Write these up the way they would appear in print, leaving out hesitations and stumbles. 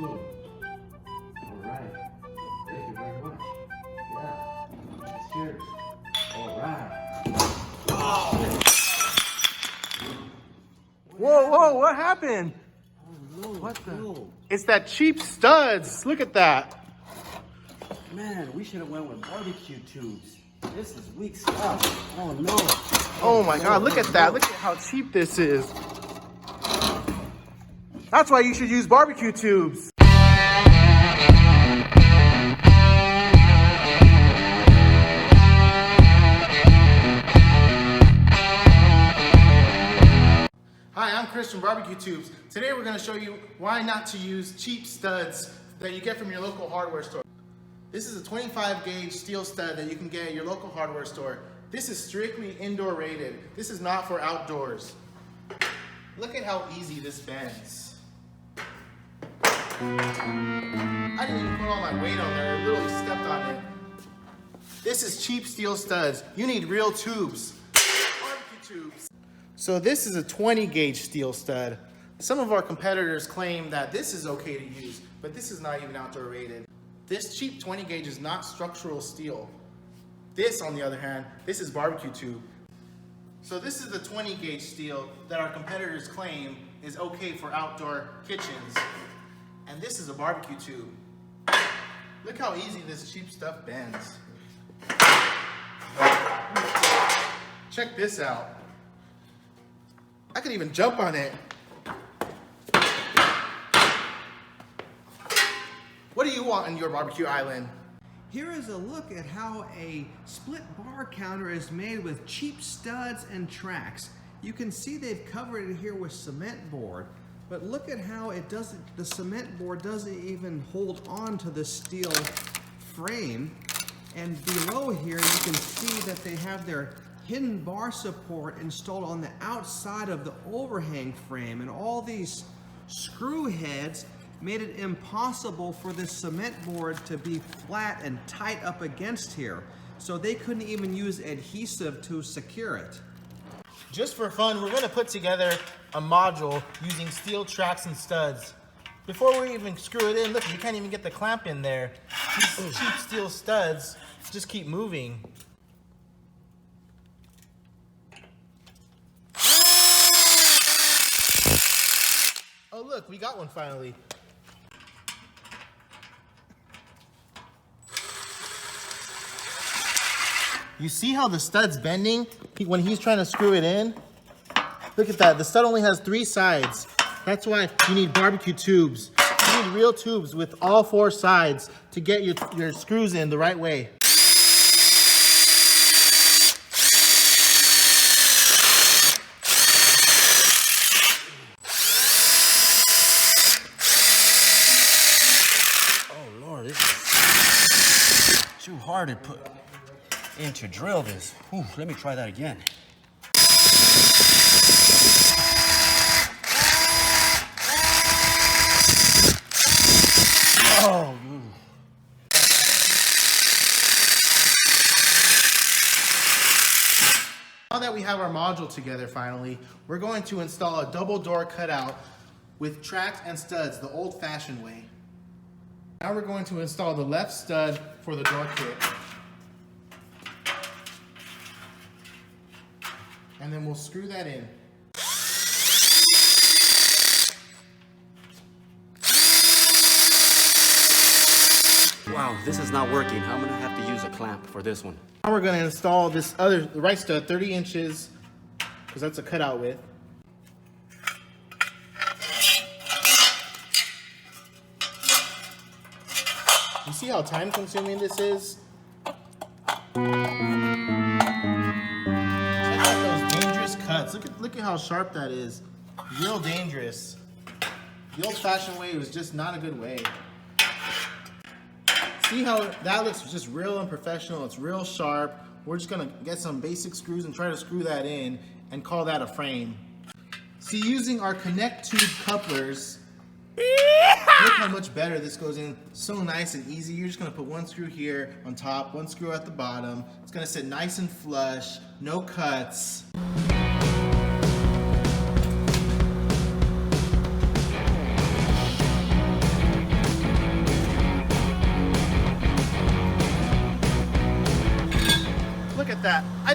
good. All right. Thank you very much. Yeah. Cheers. All right. Whoa, whoa, what happened? Oh no. What the? No. It's that cheap studs. Look at that. Man, we should have went with barbecue tubes. This is weak stuff. Oh no. Oh my God, look at that. Look at how cheap this is. That's why you should use barbecue tubes. Hi, I'm Chris from Barbecue Tubes. Today we're going to show you why not to use cheap studs that you get from your local hardware store. This is a 25 gauge steel stud that you can get at your local hardware store. This is strictly indoor rated. This is not for outdoors. Look at how easy this bends. I didn't even put all my weight on there. I literally stepped on it. This is cheap steel studs. You need real tubes. Barbecue tubes. So this is a 20 gauge steel stud. Some of our competitors claim that this is okay to use, but this is not even outdoor rated. This cheap 20 gauge is not structural steel. This, on the other hand, this is barbecue tube. So this is the 20 gauge steel that our competitors claim is okay for outdoor kitchens. And this is a barbecue tube. Look how easy this cheap stuff bends. Check this out. I could even jump on it. What do you want on your barbecue island? Here is a look at how a split bar counter is made with cheap studs and tracks. You can see they've covered it here with cement board, but look at how it doesn't, the cement board doesn't even hold on to the steel frame. And below here you can see that they have their hidden bar support installed on the outside of the overhang frame, and all these screw heads made it impossible for this cement board to be flat and tight up against here. So they couldn't even use adhesive to secure it. Just for fun, we're gonna put together a module using steel tracks and studs. Before we even screw it in, look, you can't even get the clamp in there. These cheap steel studs just keep moving. Oh look, we got one finally. You see how the stud's bending when he's trying to screw it in? Look at that, the stud only has 3 sides. That's why you need barbecue tubes. You need real tubes with all 4 sides to get your screws in the right way. Oh Lord, this is too hard to put in to drill this. Whew, let me try that again. Oh. Now that we have our module together finally, we're going to install a double door cutout with tracks and studs the old-fashioned way. Now we're going to install the left stud for the door kit. And then we'll screw that in. Wow, this is not working. I'm gonna have to use a clamp for this one. Now we're gonna install this other, the right stud, 30 inches, because that's a cutout width. You see how time consuming this is? Cuts. Look at how sharp that is. Real dangerous. The old-fashioned way was just not a good way. See how that looks just real unprofessional. It's real sharp. We're just gonna get some basic screws and try to screw that in and call that a frame. See, using our connect tube couplers, look how much better this goes in. So nice and easy. You're just gonna put 1 screw here on top, 1 screw at the bottom. It's gonna sit nice and flush, no cuts.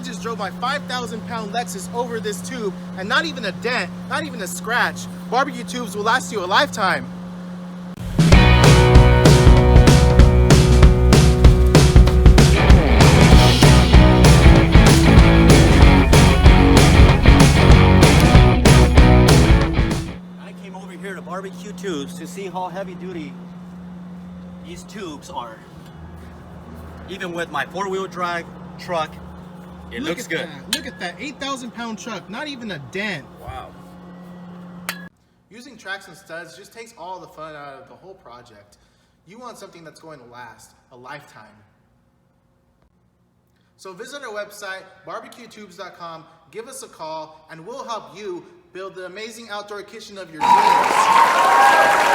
just drove my 5,000-pound Lexus over this tube, and not even a dent, not even a scratch. Barbecue tubes will last you a lifetime. I came over here to Barbecue Tubes to see how heavy duty these tubes are. Even with my 4-wheel drive truck, it looks good. Look at that 8,000-pound truck, not even a dent. Wow. Using tracks and studs just takes all the fun out of the whole project. You want something that's going to last a lifetime. So visit our website, barbecuetubes.com, give us a call, and we'll help you build the amazing outdoor kitchen of your dreams.